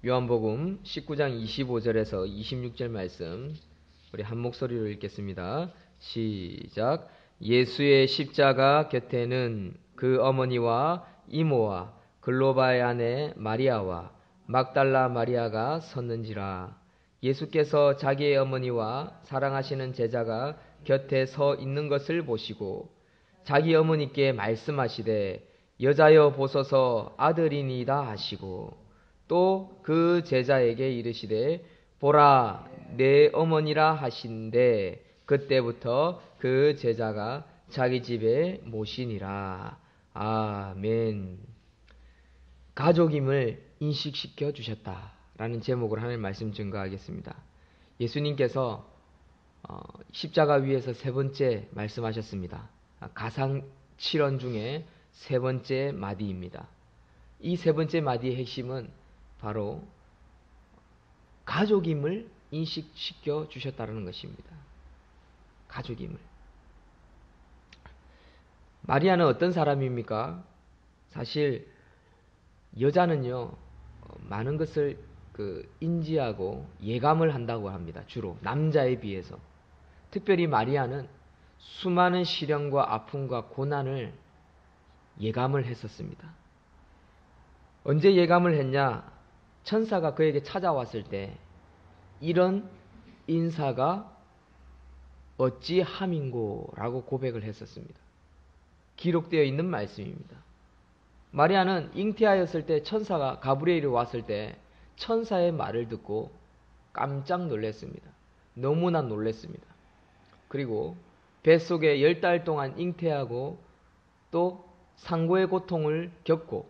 요한복음 19장 25절에서 26절 말씀 우리 한 목소리로 읽겠습니다. 시작. 예수의 십자가 곁에는 그 어머니와 이모와 글로바의 아내 마리아와 막달라 마리아가 섰는지라. 예수께서 자기의 어머니와 사랑하시는 제자가 곁에 서 있는 것을 보시고 자기 어머니께 말씀하시되 여자여 보소서 아들이니이다 하시고 또 그 제자에게 이르시되 보라 내 어머니라 하신대 그때부터 그 제자가 자기 집에 모시니라. 아멘. 가족임을 인식시켜 주셨다라는 제목으로 하나님 말씀 증거하겠습니다. 예수님께서 십자가 위에서 세 번째 말씀하셨습니다. 가상 7원 중에 세 번째 마디입니다. 이 세 번째 마디의 핵심은 바로 가족임을 인식시켜 주셨다는 것입니다. 가족임을. 마리아는 어떤 사람입니까? 사실 여자는요 많은 것을 인지하고 예감을 한다고 합니다. 주로 남자에 비해서. 특별히 마리아는 수많은 시련과 아픔과 고난을 예감을 했었습니다. 언제 예감을 했냐? 천사가 그에게 찾아왔을 때 이런 인사가 어찌함인고 라고 고백을 했었습니다. 기록되어 있는 말씀입니다. 마리아는 잉태하였을 때 천사가 가브리엘이 왔을 때 천사의 말을 듣고 깜짝 놀랐습니다. 너무나 놀랐습니다. 그리고 뱃속에 10달 동안 잉태하고 또 상고의 고통을 겪고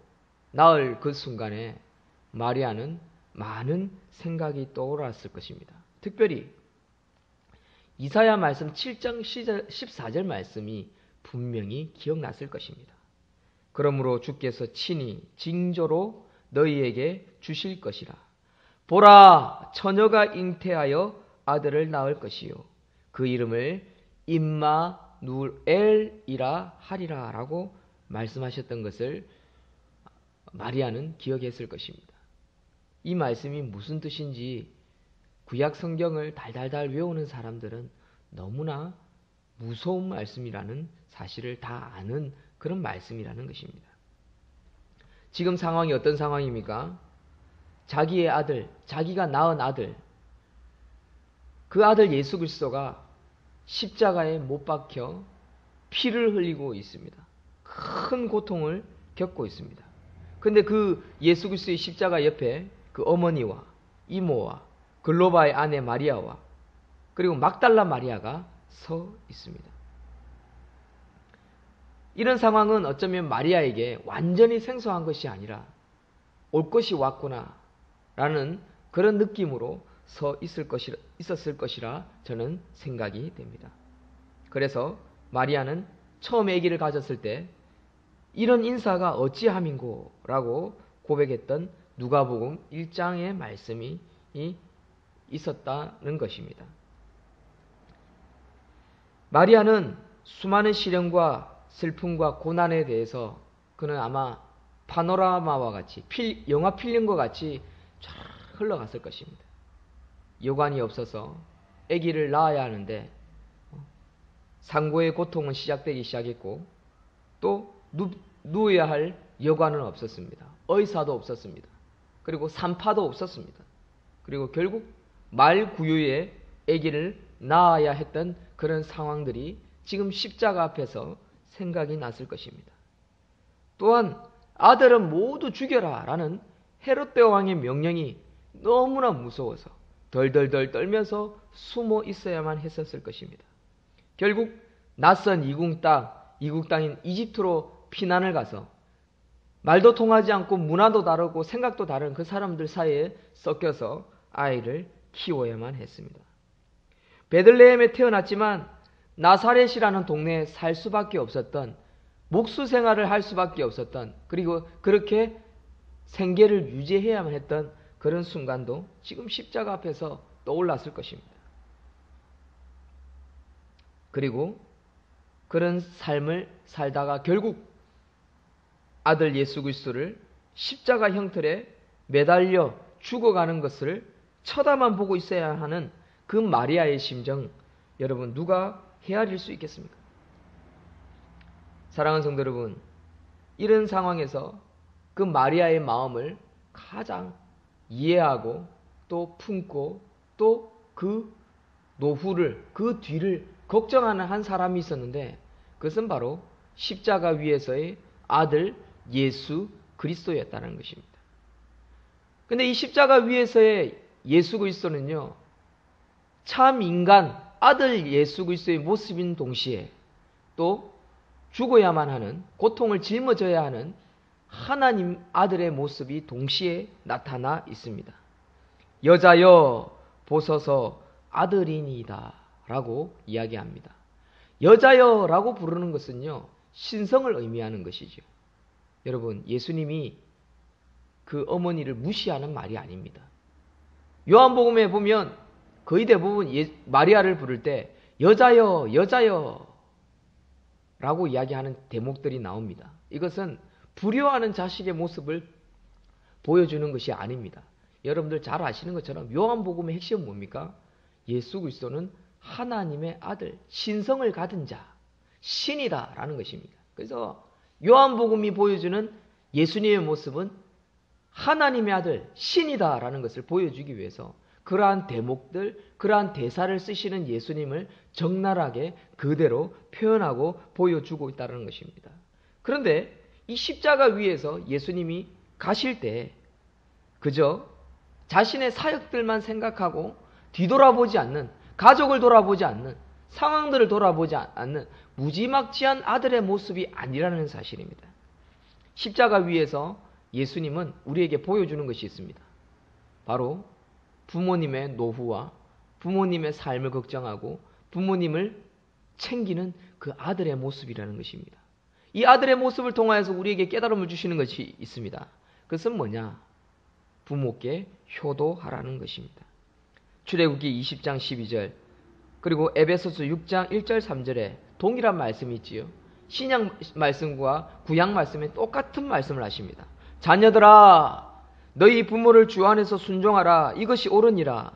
낳을 그 순간에 마리아는 많은 생각이 떠올랐을 것입니다. 특별히 이사야 말씀 7장 14절 말씀이 분명히 기억났을 것입니다. 그러므로 주께서 친히 징조로 너희에게 주실 것이라. 보라, 처녀가 잉태하여 아들을 낳을 것이요 그 이름을 임마누엘이라 하리라 라고 말씀하셨던 것을 마리아는 기억했을 것입니다. 이 말씀이 무슨 뜻인지 구약 성경을 달달달 외우는 사람들은 너무나 무서운 말씀이라는 사실을 다 아는 그런 말씀이라는 것입니다. 지금 상황이 어떤 상황입니까? 자기의 아들, 자기가 낳은 아들, 그 아들 예수 그리스도가 십자가에 못 박혀 피를 흘리고 있습니다. 큰 고통을 겪고 있습니다. 그런데 그 예수 그리스도의 십자가 옆에 그 어머니와 이모와 글로바의 아내 마리아와 그리고 막달라 마리아가 서 있습니다. 이런 상황은 어쩌면 마리아에게 완전히 생소한 것이 아니라 올 것이 왔구나 라는 그런 느낌으로 서 있었을 것이라 저는 생각이 됩니다. 그래서 마리아는 처음 아기를 가졌을 때 이런 인사가 어찌함인고 라고 고백했던 누가복음 1장의 말씀이 있었다는 것입니다. 마리아는 수많은 시련과 슬픔과 고난에 대해서 그는 아마 파노라마와 같이 영화 필름과 같이 쫙 흘러갔을 것입니다. 여관이 없어서 아기를 낳아야 하는데 상고의 고통은 시작되기 시작했고 또 누워야 할 여관은 없었습니다. 의사도 없었습니다. 그리고 산파도 없었습니다. 그리고 결국 말 구유에 아기를 낳아야 했던 그런 상황들이 지금 십자가 앞에서 생각이 났을 것입니다. 또한 아들은 모두 죽여라 라는 헤롯 대왕의 명령이 너무나 무서워서 덜덜덜 떨면서 숨어 있어야만 했었을 것입니다. 결국 낯선 이국 땅인 이집트로 피난을 가서 말도 통하지 않고 문화도 다르고 생각도 다른 그 사람들 사이에 섞여서 아이를 키워야만 했습니다. 베들레헴에 태어났지만 나사렛이라는 동네에 살 수밖에 없었던, 목수 생활을 할 수밖에 없었던, 그리고 그렇게 생계를 유지해야만 했던 그런 순간도 지금 십자가 앞에서 떠올랐을 것입니다. 그리고 그런 삶을 살다가 결국 아들 예수 그리스도를 십자가 형틀에 매달려 죽어가는 것을 쳐다만 보고 있어야 하는 그 마리아의 심정, 여러분 누가 헤아릴 수 있겠습니까? 사랑하는 성도 여러분, 이런 상황에서 그 마리아의 마음을 가장 이해하고 또 품고 또 그 노후를, 그 뒤를 걱정하는 한 사람이 있었는데, 그것은 바로 십자가 위에서의 아들 예수 그리스도였다는 것입니다. 근데 이 십자가 위에서의 예수 그리스도는요, 참 인간 아들 예수 그리스도의 모습인 동시에 또 죽어야만 하는, 고통을 짊어져야 하는 하나님 아들의 모습이 동시에 나타나 있습니다. 여자여 보소서 아들이니이다 라고 이야기합니다. 여자여 라고 부르는 것은요, 신성을 의미하는 것이죠. 여러분, 예수님이 그 어머니를 무시하는 말이 아닙니다. 요한복음에 보면 거의 대부분 마리아를 부를 때 여자여 여자여 라고 이야기하는 대목들이 나옵니다. 이것은 불효하는 자식의 모습을 보여주는 것이 아닙니다. 여러분들 잘 아시는 것처럼 요한복음의 핵심은 뭡니까? 예수 그리스도는 하나님의 아들, 신성을 가진 자, 신이다 라는 것입니다. 그래서 요한복음이 보여주는 예수님의 모습은 하나님의 아들, 신이다 라는 것을 보여주기 위해서 그러한 대목들, 그러한 대사를 쓰시는 예수님을 적나라하게 그대로 표현하고 보여주고 있다는 것입니다. 그런데 이 십자가 위에서 예수님이 가실 때 그저 자신의 사역들만 생각하고 뒤돌아보지 않는, 가족을 돌아보지 않는, 상황들을 돌아보지 않는 무지막지한 아들의 모습이 아니라는 사실입니다. 십자가 위에서 예수님은 우리에게 보여주는 것이 있습니다. 바로 부모님의 노후와 부모님의 삶을 걱정하고 부모님을 챙기는 그 아들의 모습이라는 것입니다. 이 아들의 모습을 통하여서 우리에게 깨달음을 주시는 것이 있습니다. 그것은 뭐냐? 부모께 효도하라는 것입니다. 출애굽기 20장 12절 그리고 에베소서 6장 1절 3절에 동일한 말씀이 있지요. 신약 말씀과 구약 말씀에 똑같은 말씀을 하십니다. 자녀들아 너희 부모를 주 안에서 순종하라. 이것이 옳으니라.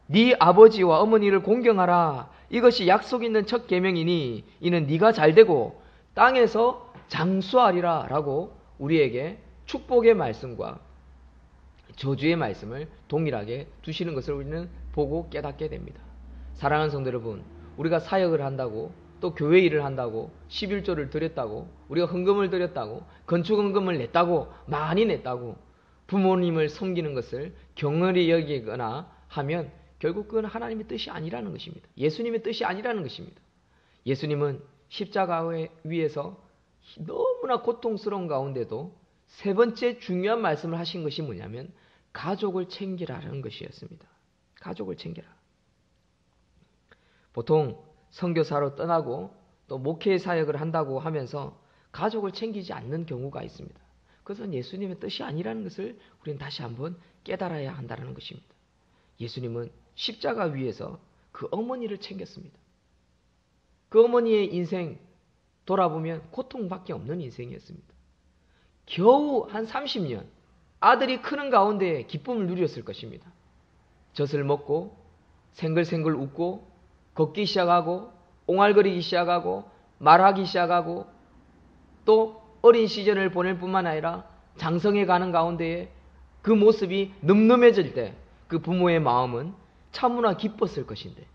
네 아버지와 어머니를 공경하라. 이것이 약속 있는 첫 계명이니 이는 네가 잘되고 땅에서 장수하리라 라고 우리에게 축복의 말씀과 저주의 말씀을 동일하게 두시는 것을 우리는 보고 깨닫게 됩니다. 사랑하는 성도 여러분, 우리가 사역을 한다고 또 교회 일을 한다고 11조를 드렸다고 우리가 헌금을 드렸다고 건축 헌금을 냈다고 많이 냈다고 부모님을 섬기는 것을 경홀히 여기거나 하면 결국 그건 하나님의 뜻이 아니라는 것입니다. 예수님의 뜻이 아니라는 것입니다. 예수님은 십자가 위에서 너무나 고통스러운 가운데도 세 번째 중요한 말씀을 하신 것이 뭐냐면 가족을 챙기라는 것이었습니다. 가족을 챙기라. 보통 선교사로 떠나고 또 목회 사역을 한다고 하면서 가족을 챙기지 않는 경우가 있습니다. 그것은 예수님의 뜻이 아니라는 것을 우리는 다시 한번 깨달아야 한다는 것입니다. 예수님은 십자가 위에서 그 어머니를 챙겼습니다. 그 어머니의 인생 돌아보면 고통밖에 없는 인생이었습니다. 겨우 한 30년 아들이 크는 가운데 기쁨을 누렸을 것입니다. 젖을 먹고 생글생글 웃고 걷기 시작하고 옹알거리기 시작하고 말하기 시작하고 또 어린 시절을 보낼 뿐만 아니라 장성해 가는 가운데에 그 모습이 늠름해질 때 그 부모의 마음은 참으나 기뻤을 것인데,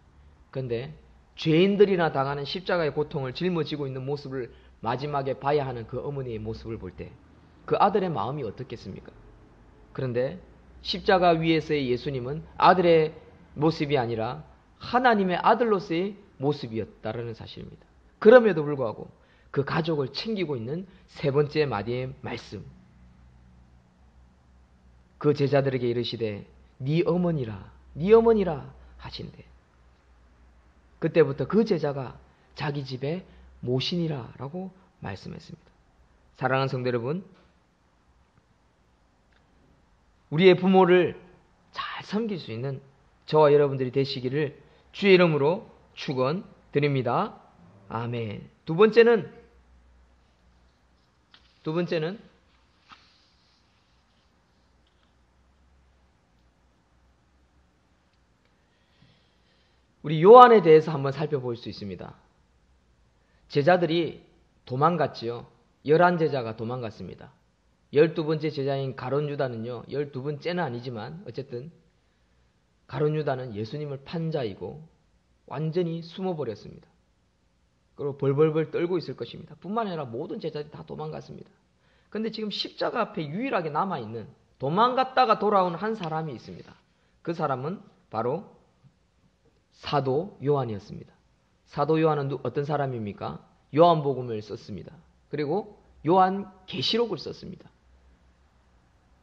그런데 죄인들이나 당하는 십자가의 고통을 짊어지고 있는 모습을 마지막에 봐야 하는 그 어머니의 모습을 볼 때 그 아들의 마음이 어떻겠습니까? 그런데 십자가 위에서의 예수님은 아들의 모습이 아니라 하나님의 아들로서의 모습이었다라는 사실입니다. 그럼에도 불구하고 그 가족을 챙기고 있는 세 번째 마디의 말씀. 그 제자들에게 이르시되 네 어머니라 네 어머니라 하신대. 그때부터 그 제자가 자기 집에 모시니라 라고 말씀했습니다. 사랑하는 성도 여러분, 우리의 부모를 잘 섬길 수 있는 저와 여러분들이 되시기를 주의 이름으로 축원드립니다. 아멘. 두 번째는 우리 요한에 대해서 한번 살펴볼 수 있습니다. 제자들이 도망갔지요. 11제자가 도망갔습니다. 12번째 제자인 가룟 유다는요, 12번째는 아니지만 어쨌든 가룟 유다는 예수님을 판 자이고 완전히 숨어버렸습니다. 그리고 벌벌벌 떨고 있을 것입니다. 뿐만 아니라 모든 제자들이 다 도망갔습니다. 그런데 지금 십자가 앞에 유일하게 남아있는, 도망갔다가 돌아온 한 사람이 있습니다. 그 사람은 바로 사도 요한이었습니다. 사도 요한은 어떤 사람입니까? 요한복음을 썼습니다. 그리고 요한계시록을 썼습니다.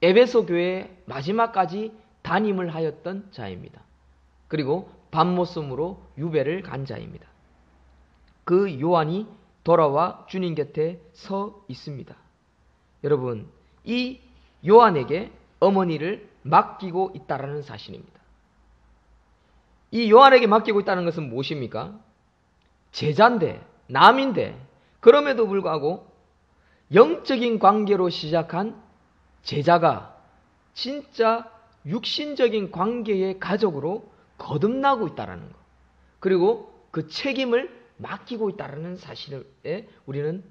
에베소 교회의 마지막까지 담임을 하였던 자입니다. 그리고 밤모섬으로 유배를 간 자입니다. 그 요한이 돌아와 주님 곁에 서 있습니다. 여러분, 이 요한에게 어머니를 맡기고 있다는 사실입니다. 이 요한에게 맡기고 있다는 것은 무엇입니까? 제자인데, 남인데, 그럼에도 불구하고 영적인 관계로 시작한 제자가 진짜 육신적인 관계의 가족으로 거듭나고 있다는 것, 그리고 그 책임을 맡기고 있다는 사실에 우리는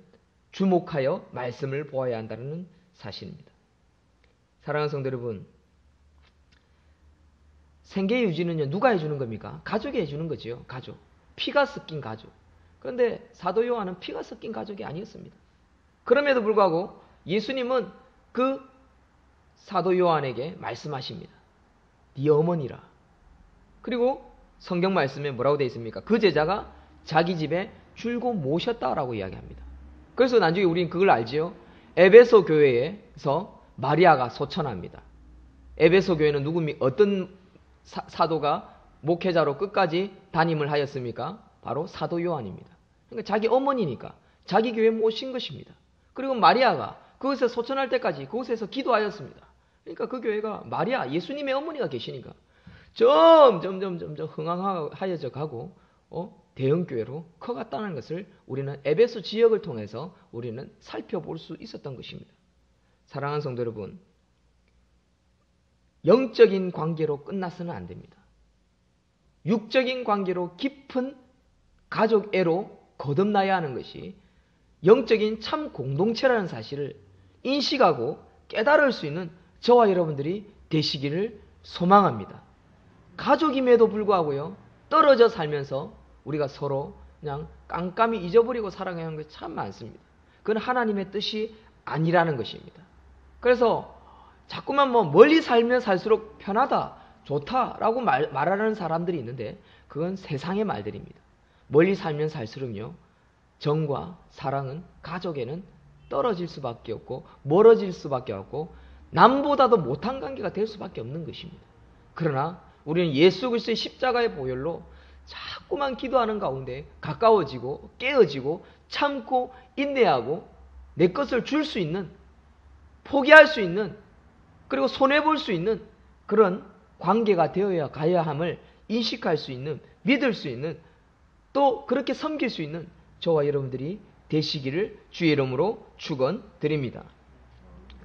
주목하여 말씀을 보아야 한다는 사실입니다. 사랑하는 성도 여러분, 생계 유지는요, 누가 해주는 겁니까? 가족이 해주는 거지요. 가족. 피가 섞인 가족. 그런데 사도 요한은 피가 섞인 가족이 아니었습니다. 그럼에도 불구하고 예수님은 그 사도 요한에게 말씀하십니다. 네 어머니라. 그리고 성경 말씀에 뭐라고 되어 있습니까? 그 제자가 자기 집에 줄곧 모셨다라고 이야기합니다. 그래서 나중에 우리는 그걸 알지요. 에베소 교회에서 마리아가 소천합니다. 에베소 교회는 어떤 사도가 목회자로 끝까지 담임을 하였습니까? 바로 사도 요한입니다. 그러니까 자기 어머니니까 자기 교회에 모신 것입니다. 그리고 마리아가 그것에서 소천할 때까지 그곳에서 기도하였습니다. 그러니까 그 교회가 마리아, 예수님의 어머니가 계시니까 점점 흥황하여져 가고 대형교회로 커갔다는 것을 우리는 에베소 지역을 통해서 우리는 살펴볼 수 있었던 것입니다. 사랑하는 성도 여러분, 영적인 관계로 끝나서는 안 됩니다. 육적인 관계로 깊은 가족애로 거듭나야 하는 것이 영적인 참 공동체라는 사실을 인식하고 깨달을 수 있는 저와 여러분들이 되시기를 소망합니다. 가족임에도 불구하고요, 떨어져 살면서 우리가 서로 그냥 깜깜이 잊어버리고 살아가는 하는 것이 참 많습니다. 그건 하나님의 뜻이 아니라는 것입니다. 그래서 자꾸만 멀리 살면 살수록 편하다, 좋다라고 말하는 사람들이 있는데 그건 세상의 말들입니다. 멀리 살면 살수록요, 정과 사랑은 가족에는 떨어질 수밖에 없고 멀어질 수밖에 없고 남보다도 못한 관계가 될 수밖에 없는 것입니다. 그러나 우리는 예수 그리스도의 십자가의 보혈로 자꾸만 기도하는 가운데 가까워지고 깨어지고 참고 인내하고 내 것을 줄 수 있는, 포기할 수 있는, 그리고 손해볼 수 있는 그런 관계가 되어야 가야 함을 인식할 수 있는, 믿을 수 있는, 또 그렇게 섬길 수 있는 저와 여러분들이 되시기를 주의 이름으로 축원드립니다.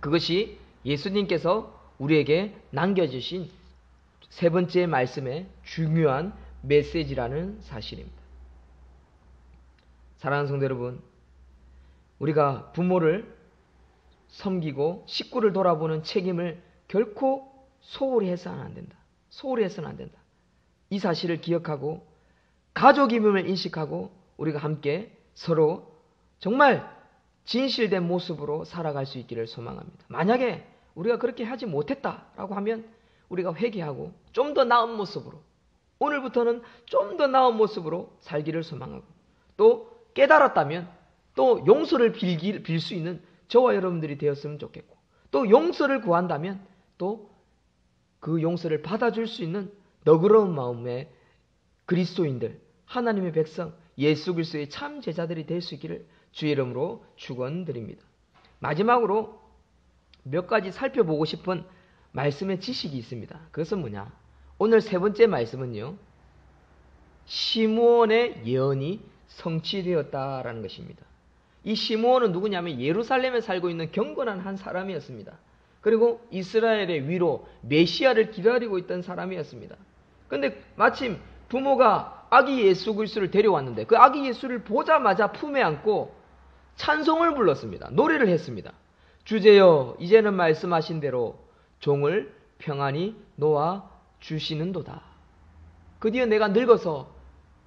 그것이 예수님께서 우리에게 남겨주신 세 번째 말씀의 중요한 메시지라는 사실입니다. 사랑하는 성도 여러분, 우리가 부모를 섬기고 식구를 돌아보는 책임을 결코 소홀히 해서는 안 된다. 소홀히 해서는 안 된다. 이 사실을 기억하고 가족임을 인식하고 우리가 함께 서로 정말 진실된 모습으로 살아갈 수 있기를 소망합니다. 만약에 우리가 그렇게 하지 못했다라고 하면 우리가 회개하고 좀 더 나은 모습으로, 오늘부터는 좀 더 나은 모습으로 살기를 소망하고, 또 깨달았다면 또 용서를 빌 수 있는 저와 여러분들이 되었으면 좋겠고, 또 용서를 구한다면 또 그 용서를 받아줄 수 있는 너그러운 마음의 그리스도인들, 하나님의 백성, 예수 그리스도의 참 제자들이 될 수 있기를 주의 이름으로 축원드립니다. 마지막으로 몇 가지 살펴보고 싶은 말씀의 지식이 있습니다. 그것은 뭐냐? 오늘 세 번째 말씀은요, 시므온의 예언이 성취되었다라는 것입니다. 이 시므온은 누구냐면 예루살렘에 살고 있는 경건한 한 사람이었습니다. 그리고 이스라엘의 위로 메시아를 기다리고 있던 사람이었습니다. 그런데 마침 부모가 아기 예수 그리스도를 데려왔는데 그 아기 예수를 보자마자 품에 안고 찬송을 불렀습니다. 노래를 했습니다. 주제여 이제는 말씀하신 대로 종을 평안히 놓아 주시는도다. 그 뒤에 내가 늙어서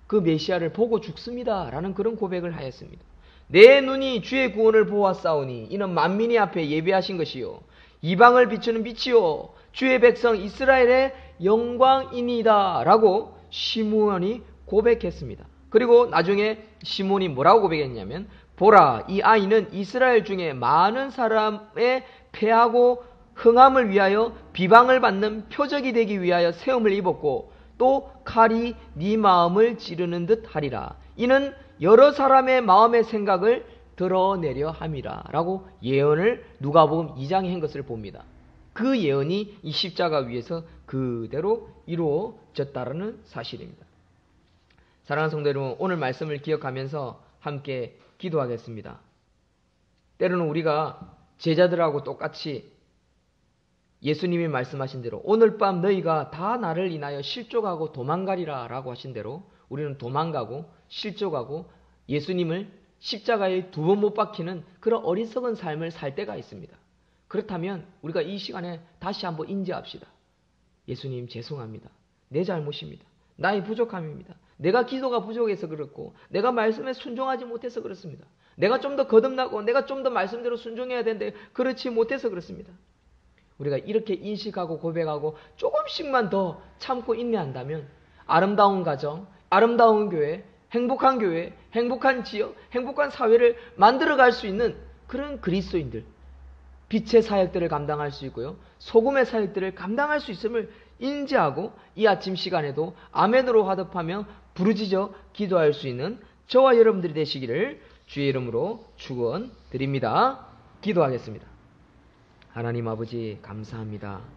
그 메시아를 보고 죽습니다. 라는 그런 고백을 하였습니다. 내 눈이 주의 구원을 보았사오니 이는 만민이 앞에 예비하신 것이요 이방을 비추는 빛이요 주의 백성 이스라엘의 영광이니이다 라고 시므온이 고백했습니다. 그리고 나중에 시몬이 뭐라고 고백했냐면 보라 이 아이는 이스라엘 중에 많은 사람의 패하고 흥함을 위하여 비방을 받는 표적이 되기 위하여 세움을 입었고 또 칼이 네 마음을 찌르는 듯 하리라. 이는 여러 사람의 마음의 생각을 드러내려 함이라 라고 예언을 누가복음 2장에 한 것을 봅니다. 그 예언이 이 십자가 위에서 그대로 이루어졌다는 사실입니다. 사랑하는 성도 여러분, 오늘 말씀을 기억하면서 함께 기도하겠습니다. 때로는 우리가 제자들하고 똑같이 예수님이 말씀하신 대로 오늘 밤 너희가 다 나를 인하여 실족하고 도망가리라 라고 하신 대로 우리는 도망가고 실족하고 예수님을 십자가에 2번 못 박히는 그런 어리석은 삶을 살 때가 있습니다. 그렇다면 우리가 이 시간에 다시 한번 인지합시다. 예수님 죄송합니다. 내 잘못입니다. 나의 부족함입니다. 내가 기도가 부족해서 그렇고 내가 말씀에 순종하지 못해서 그렇습니다. 내가 좀 더 거듭나고 내가 좀 더 말씀대로 순종해야 되는데 그렇지 못해서 그렇습니다. 우리가 이렇게 인식하고 고백하고 조금씩만 더 참고 인내한다면 아름다운 가정, 아름다운 교회, 행복한 지역, 행복한 사회를 만들어갈 수 있는 그런 그리스도인들, 빛의 사역들을 감당할 수 있고요, 소금의 사역들을 감당할 수 있음을 인지하고 이 아침 시간에도 아멘으로 화답하며 부르짖어 기도할 수 있는 저와 여러분들이 되시기를 주의 이름으로 축원드립니다. 기도하겠습니다. 하나님 아버지 감사합니다.